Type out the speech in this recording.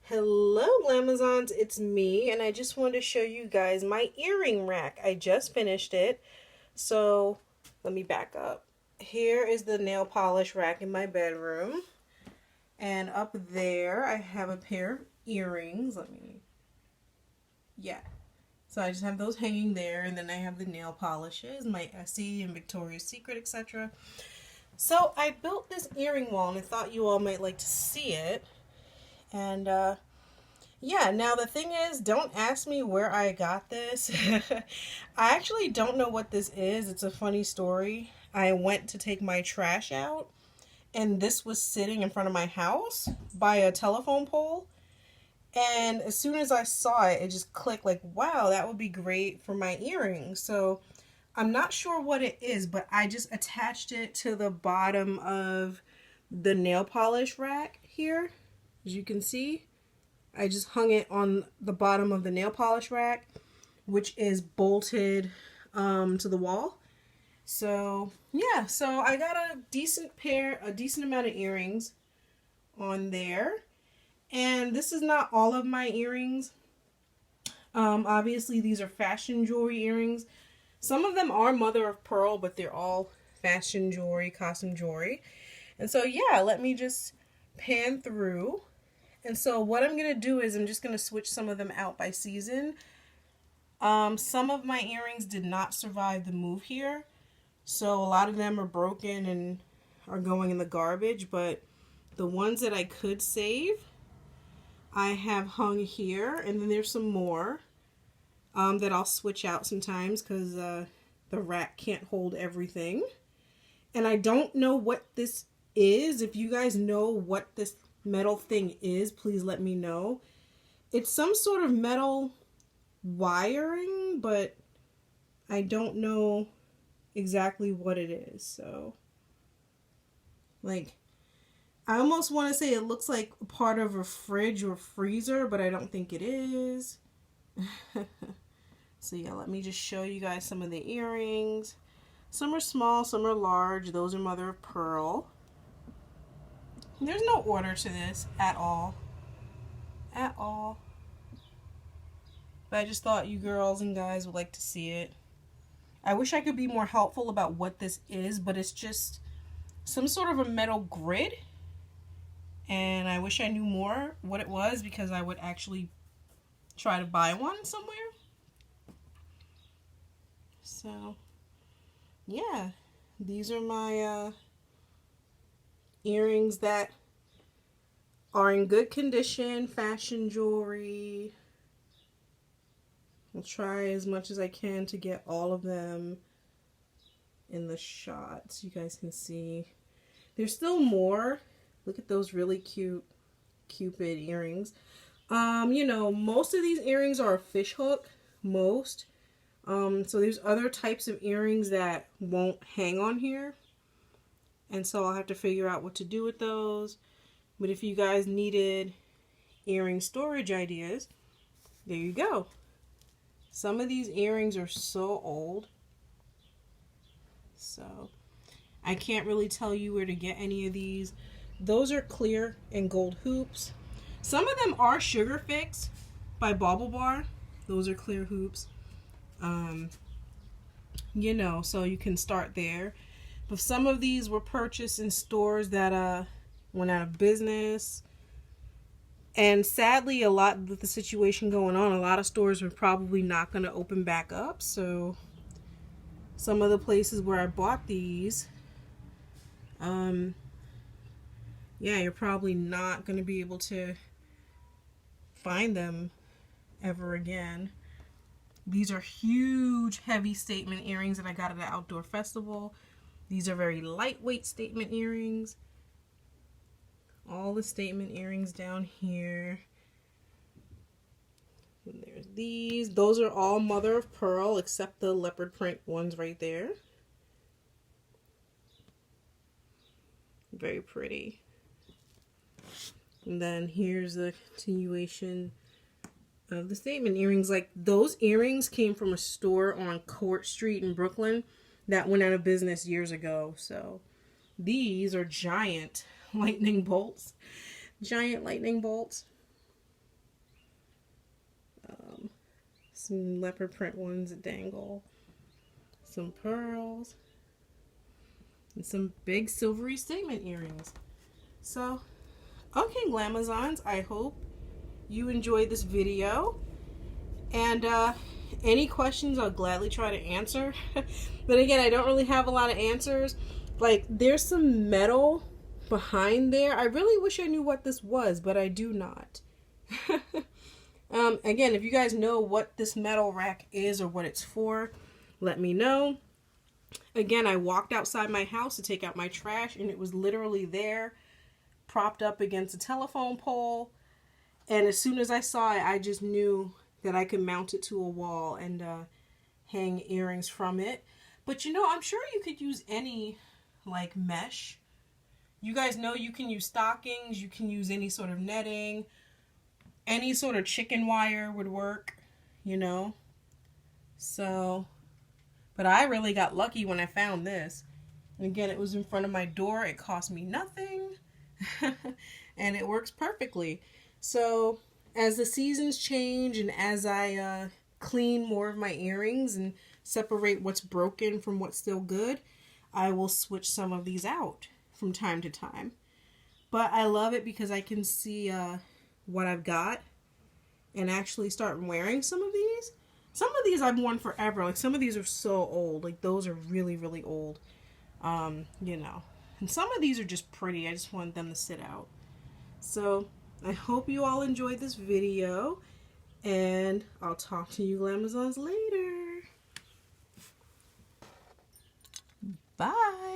Hello, Glamazons, it's me, and I just wanted to show you guys my earring rack. I just finished it, so let me back up. Here is the nail polish rack in my bedroom, and up there I have a pair of earrings. Yeah. So I just have those hanging there, and then I have the nail polishes, my Essie and Victoria's Secret, etc. So I built this earring wall, and I thought you all might like to see it. And yeah, now the thing is, don't ask me where I got this. I actually don't know what this is. It's a funny story. I went to take my trash out, and this was sitting in front of my house by a telephone pole. And as soon as I saw it, it just clicked like, wow, that would be great for my earrings. So I'm not sure what it is, but I just attached it to the bottom of the nail polish rack here. As you can see, I just hung it on the bottom of the nail polish rack, which is bolted to the wall. So yeah, so I got a decent amount of earrings on there. And this is not all of my earrings. Obviously these are fashion jewelry earrings. Some of them are mother of pearl, but they're all fashion jewelry, costume jewelry. And so yeah, let me just pan through. And so what I'm going to do is I'm just going to switch some of them out by season. Some of my earrings did not survive the move here. So a lot of them are broken and are going in the garbage. But the ones that I could save, I have hung here. And then there's some more that I'll switch out sometimes because the rack can't hold everything. And I don't know what this is. If you guys know what this metal thing is, please let me know. It's some sort of metal wiring, but I don't know exactly what it is. So like, I almost want to say it looks like part of a fridge or freezer, but I don't think it is. So yeah, let me just show you guys some of the earrings. Some are small, some are large. Those are mother of pearl. There's no order to this at all. At all. But I just thought you girls and guys would like to see it. I wish I could be more helpful about what this is, but it's just some sort of a metal grid. And I wish I knew more what it was because I would actually try to buy one somewhere. So, yeah. These are my earrings that are in good condition, fashion jewelry. I'll try as much as I can to get all of them in the shot so you guys can see. There's still more. Look at those really cute Cupid earrings. You know, most of these earrings are a fish hook. Most. So there's other types of earrings that won't hang on here. And so I'll have to figure out what to do with those. But if you guys needed earring storage ideas, there you go. Some of these earrings are so old. So I can't really tell you where to get any of these. Those are clear and gold hoops. Some of them are Sugar Fix by Bauble Bar. Those are clear hoops. You know, so you can start there. But some of these were purchased in stores that went out of business. And sadly, a lot with the situation going on, a lot of stores are probably not going to open back up. So some of the places where I bought these, yeah, you're probably not going to be able to find them ever again. These are huge, heavy statement earrings that I got at an outdoor festival. These are very lightweight statement earrings. All the statement earrings down here. And there's these. Those are all mother of pearl except the leopard print ones right there. Very pretty. And then here's the continuation of the statement earrings. Like, those earrings came from a store on Court Street in Brooklyn that went out of business years ago. So these are giant lightning bolts. Giant lightning bolts. Some leopard print ones that dangle. Some pearls. And some big silvery statement earrings. So, okay, Glamazons, I hope you enjoyed this video. And any questions I'll gladly try to answer. But again, I don't really have a lot of answers. Like, there's some metal behind there. I really wish I knew what this was, but I do not. Again, if you guys know what this metal rack is or what it's for, let me know. Again, I walked outside my house to take out my trash, and it was literally there, propped up against a telephone pole. And as soon as I saw it, I just knew that I could mount it to a wall and hang earrings from it. But you know, I'm sure you could use any like mesh. You guys know you can use stockings, you can use any sort of netting, any sort of chicken wire would work, you know. So, but I really got lucky when I found this. And again, it was in front of my door. It cost me nothing. And it works perfectly. So, as the seasons change and as I clean more of my earrings and separate what's broken from what's still good, I will switch some of these out from time to time. But I love it because I can see what I've got and actually start wearing some of these. Some of these I've worn forever. Like, some of these are so old. Like, those are really, really old. You know. And some of these are just pretty. I just want them to sit out. So, I hope you all enjoyed this video. And I'll talk to you Glamazons later. Bye.